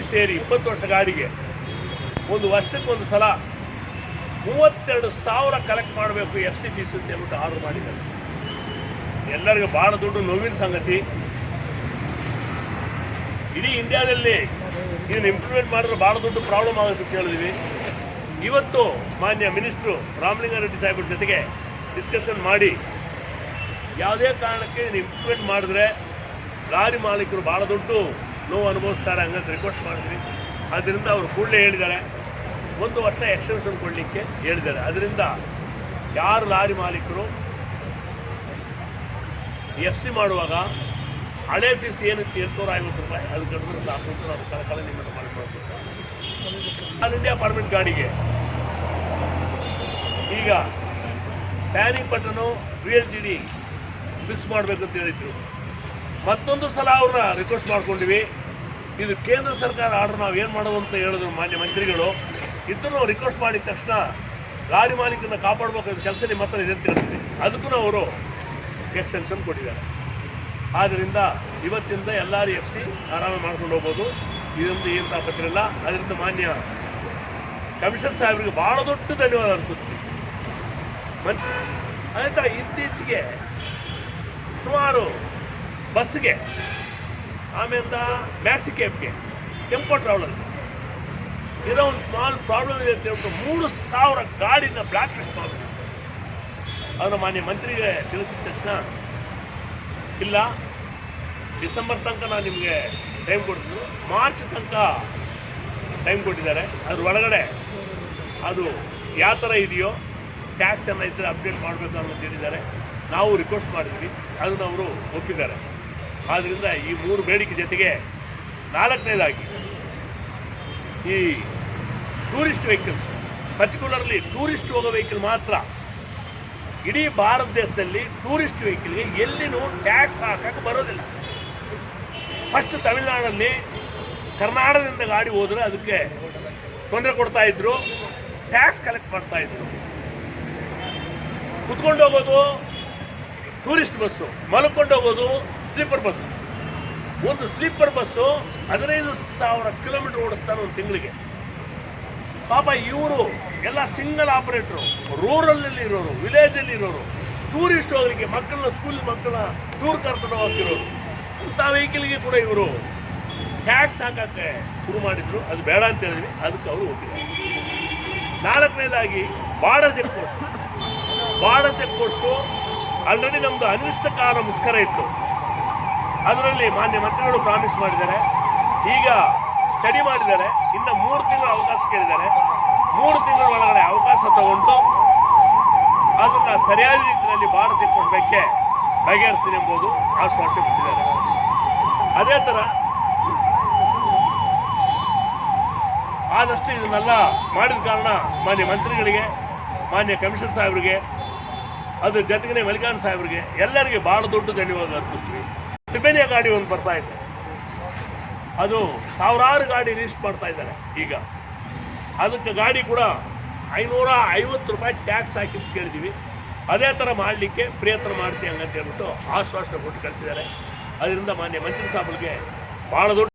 ಸೇರಿ 20 ವರ್ಷ ಗಾಡಿಗೆ ಒಂದು ವರ್ಷಕ್ಕೊಂದು ಸಲ 32,000 ಕಲೆಕ್ಟ್ ಮಾಡಬೇಕು FC ಫೀಸ್ ಅಂತ ಹೇಳ್ಬಿಟ್ಟು ಆರ್ಡರ್ ಮಾಡಿದ್ದಾರೆ. ಎಲ್ಲರಿಗೂ ಭಾಳ ದೊಡ್ಡ ನೋವಿನ ಸಂಗತಿ. ಇಡೀ ಇಂಡಿಯಾದಲ್ಲಿ ಇದನ್ನು ಇಂಪ್ಲಿಮೆಂಟ್ ಮಾಡಿದ್ರೆ ಭಾಳ ದೊಡ್ಡ ಪ್ರಾಬ್ಲಮ್ ಆಗುತ್ತೆ ಅಂತ ಹೇಳಿದ್ವಿ. ಇವತ್ತು ಮಾನ್ಯ ಮಿನಿಸ್ಟ್ರು ರಾಮಲಿಂಗಾರೆಡ್ಡಿ ಸಾಹೇಬ್ರ ಜೊತೆಗೆ ಡಿಸ್ಕಷನ್ ಮಾಡಿ ಯಾವುದೇ ಕಾರಣಕ್ಕೆ ಇದನ್ನು ಇಂಪ್ಲಿಮೆಂಟ್ ಮಾಡಿದ್ರೆ ಲಾರಿ ಮಾಲೀಕರು ಭಾಳ ದೊಡ್ಡ ನೋವು ಅನುಭವಿಸ್ತಾರೆ ಹಂಗಂತ ರಿಕ್ವೆಸ್ಟ್ ಮಾಡಿದ್ವಿ. ಆದ್ದರಿಂದ ಅವರು ಕೂಡಲೇ ಹೇಳಿದ್ದಾರೆ 1 ವರ್ಷ ಎಕ್ಸ್ಟೆನ್ಷನ್ ಕೊಡಲಿಕ್ಕೆ ಹೇಳಿದ್ದಾರೆ. ಅದರಿಂದ ಯಾರು ಲಾರಿ ಮಾಲೀಕರು FC ಮಾಡುವಾಗ ಹಳೆ ಫೀಸ್ ಏನಕ್ಕೆ 750 ರೂಪಾಯಿ ಅದು ಕಡಿಮೆ ಸಾಕು ಅಂತ ನಾವು ಕಳಕಳಿ ನಿಮ್ಮನ್ನು ಮಾಡಿಕೊಳ್ತೀವಿ. ಆಲ್ ಇಂಡಿಯಾ ಪರ್ಮಿಟ್ ಗಾಡಿಗೆ ಈಗ ಟ್ಯಾನಿಂಗ್ ಬಟನು VLTD ಫಿಕ್ಸ್ ಮಾಡಬೇಕು ಅಂತ ಹೇಳಿದ್ರು. ಮತ್ತೊಂದು ಸಲ ಅವ್ರನ್ನ ರಿಕ್ವೆಸ್ಟ್ ಮಾಡ್ಕೊಂಡಿವಿ. ಇದು ಕೇಂದ್ರ ಸರ್ಕಾರ ಆರ್ಡರ್ ನಾವು ಏನು ಮಾಡೋದು ಅಂತ ಹೇಳಿದ್ರು ಮಾನ್ಯ ಮಂತ್ರಿಗಳು. ಇದನ್ನು ರಿಕ್ವೆಸ್ಟ್ ಮಾಡಿದ ತಕ್ಷಣ ಲಾರಿ ಮಾಲೀಕರನ್ನ ಕಾಪಾಡಬೇಕಾದ ಕೆಲಸ ನಿಮ್ಮ ಹತ್ರ ಇದೆ ಅಂತ ಹೇಳ್ತೀವಿ. ಅದಕ್ಕೂ ಅವರು ಎಕ್ಸ್ಟೆನ್ಷನ್ ಕೊಟ್ಟಿದ್ದಾರೆ. ಆದ್ದರಿಂದ ಇವತ್ತಿಂದ ಎಲ್ಲರೂ FC ಆರಾಮಾಗಿ ಮಾಡ್ಕೊಂಡು ಹೋಗ್ಬೋದು. ಇದೊಂದು ಏನು ತಾಪತ್ರಿಲ್ಲ. ಅದರಿಂದ ಮಾನ್ಯ ಕಮಿಷನರ್ ಸಾಹೇಬರಿಗೆ ಭಾಳ ದೊಡ್ಡ ಧನ್ಯವಾದ ಅರ್ಪಿಸ್ತೀವಿ. ಅದೇ ಥರ ಇತ್ತೀಚೆಗೆ ಸುಮಾರು ಬಸ್ಗೆ ಆಮೇಲೆ ಮ್ಯಾಕ್ಸಿ ಕ್ಯಾಬ್ಗೆ ಟೆಂಪೋ ಟ್ರಾವೆಲರ್ ಏನೋ ಒಂದು ಸ್ಮಾಲ್ ಪ್ರಾಬ್ಲಮ್ ಇದೆ ಅಂತ ಹೇಳ್ಬಿಟ್ಟು 3,000 ಗಾಡಿನ ಬ್ಲ್ಯಾಕ್ ಲಿಸ್ಟ್ ಮಾಡಬೇಕು. ಅದನ್ನು ಮಾನ್ಯ ಮಂತ್ರಿಗೆ ತಿಳಿಸಿದ ತಕ್ಷಣ ಇಲ್ಲ ಡಿಸೆಂಬರ್ ತನಕ ನಾನು ನಿಮಗೆ ಟೈಮ್ ಕೊಡ್ತೀನಿ, ಮಾರ್ಚ್ ತನಕ ಟೈಮ್ ಕೊಟ್ಟಿದ್ದಾರೆ. ಅದ್ರ ಒಳಗಡೆ ಅದು ಯಾವ ಥರ ಇದೆಯೋ ಟ್ಯಾಕ್ಸ್ ಎಲ್ಲ ಇದ್ದರೆ ಅಪ್ಡೇಟ್ ಮಾಡಬೇಕು ಅನ್ನೋದು ಹೇಳಿದ್ದಾರೆ. ನಾವು ರಿಕ್ವೆಸ್ಟ್ ಮಾಡಿದ್ವಿ, ಅದನ್ನು ಅವರು ಒಪ್ಪಿದ್ದಾರೆ. ಆದ್ದರಿಂದ ಈ 3 ಬೇಡಿಕೆ ಜೊತೆಗೆ 4ನೇದಾಗಿ ಈ ಟೂರಿಸ್ಟ್ ವೆಹಿಕಲ್ಸ್, ಪರ್ಟಿಕ್ಯುಲರ್ಲಿ ಟೂರಿಸ್ಟ್ ಹೋಗೋ ವೆಹಿಕಲ್ ಮಾತ್ರ ಇಡೀ ಭಾರತ ದೇಶದಲ್ಲಿ ಟೂರಿಸ್ಟ್ ವೆಹಿಕಲ್ಗೆ ಎಲ್ಲಿನೂ ಟ್ಯಾಕ್ಸ್ ಹಾಕಕ್ಕೆ ಬರೋದಿಲ್ಲ. ಫಸ್ಟ್ ತಮಿಳುನಾಡಲ್ಲಿ ಕರ್ನಾಟಕದಿಂದ ಗಾಡಿ ಹೋದರೆ ಅದಕ್ಕೆ ತೊಂದರೆ ಕೊಡ್ತಾಯಿದ್ರು, ಟ್ಯಾಕ್ಸ್ ಕಲೆಕ್ಟ್ ಮಾಡ್ತಾಯಿದ್ರು. ಕುತ್ಕೊಂಡು ಹೋಗೋದು ಟೂರಿಸ್ಟ್ ಬಸ್ಸು, ಮಲ್ಕೊಂಡು ಹೋಗೋದು ಸ್ಲೀಪರ್ ಬಸ್ಸು. ಒಂದು ಸ್ಲೀಪರ್ ಬಸ್ಸು 15,000 ಕಿಲೋಮೀಟರ್ ಓಡಿಸ್ತಾರೆ ಒಂದು ತಿಂಗಳಿಗೆ. ಪಾಪ ಇವರು ಎಲ್ಲ ಸಿಂಗಲ್ ಆಪರೇಟ್ರು, ರೂರಲಲ್ಲಿ ಇರೋರು, ವಿಲೇಜಲ್ಲಿ ಇರೋರು, ಟೂರಿಸ್ಟ್ ಹೋಗಲಿಕ್ಕೆ ಮಕ್ಕಳನ್ನ ಮಕ್ಕಳನ್ನ ಟೂರ್ ಕರ್ಕೊಂಡು ಹೋಗ್ತಿರೋರು, ಇಂಥ ವೆಹಿಕಲ್ಗೆ ಕೂಡ ಇವರು ಟ್ಯಾಕ್ಸ್ ಹಾಕಕ್ಕೆ ಶುರು ಮಾಡಿದ್ರು. ಅದು ಬೇಡ ಅಂತ ಹೇಳಿದ್ವಿ, ಅದಕ್ಕೆ ಅವರು ಒಪ್ಪಿದ್ದಾರೆ. 4ನೇದಾಗಿ ಬಾರ್ಡರ್ ಚೆಕ್ ಪೋಸ್ಟು ಆಲ್ರೆಡಿ ನಮ್ಮದು ಅನಿಷ್ಟಕಾರ ಮುಷ್ಕರ ಇತ್ತು. ಅದರಲ್ಲಿ ಮಾನ್ಯ ಮಂತ್ರಿಗಳು ಪ್ರಾಮಿಸ್ ಮಾಡಿದ್ದಾರೆ. ಈಗ ಸ್ಟಡಿ ಮಾಡಿದ್ದಾರೆ. ಇನ್ನು 3 ತಿಂಗಳ ಅವಕಾಶ ಕೇಳಿದ್ದಾರೆ. 3 ತಿಂಗಳ ಒಳಗಡೆ ಅವಕಾಶ ತಗೊಂಡು ಅದನ್ನು ಸರಿಯಾದ ರೀತಿಯಲ್ಲಿ ಬಾರ್ಡರ್ ಚೆಕ್ ಪೋಸ್ಟ್ ಬಗ್ಗೆ ಬಗೆಹರಿಸ್ತೀನಿ ಎಂಬುದು ಆಶ್ವಾಸನೆ ಕೊಟ್ಟಿದ್ದಾರೆ. ಅದೇ ಥರ ಆದಷ್ಟು ಇದನ್ನೆಲ್ಲ ಮಾಡಿದ ಕಾರಣ ಮಾನ್ಯ ಮಂತ್ರಿಗಳಿಗೆ, ಮಾನ್ಯ ಕಮಿಷನರ್ ಸಾಹೇಬರಿಗೆ, ಅದ್ರ ಜೊತೆಗೆ ಮಲ್ಲಿಕಾರ್ಜುನ ಸಾಹೇಬರಿಗೆ ಎಲ್ಲರಿಗೆ ಭಾಳ ದೊಡ್ಡ ಧನ್ಯವಾದ ಅರ್ಪಿಸ್ತೀವಿ. ಟಿಬೆನಿಯಾ ಗಾಡಿ ಒಂದು ಬರ್ತಾ ಇದೆ, ಅದು ಸಾವಿರಾರು ಗಾಡಿ ರಿಜಿಸ್ಟರ್ ಮಾಡ್ತಾ ಇದ್ದಾರೆ. ಈಗ ಅದಕ್ಕೆ ಗಾಡಿ ಕೂಡ 550 ರೂಪಾಯಿ ಟ್ಯಾಕ್ಸ್ ಹಾಕಿದ್ದು ಕೇಳಿದ್ದೀವಿ. ಅದೇ ಥರ ಮಾಡಲಿಕ್ಕೆ ಪ್ರಯತ್ನ ಮಾಡ್ತೀವಿ ಹಂಗಂತ ಹೇಳ್ಬಿಟ್ಟು ಆಶ್ವಾಸನೆ ಕೊಟ್ಟು ಕಳಿಸಿದ್ದಾರೆ. ಅದರಿಂದ ಮಾನ್ಯ ಮಂತ್ರಿ ಸಾಹೇಬರಿಗೆ ಭಾಳ ದೊಡ್ಡ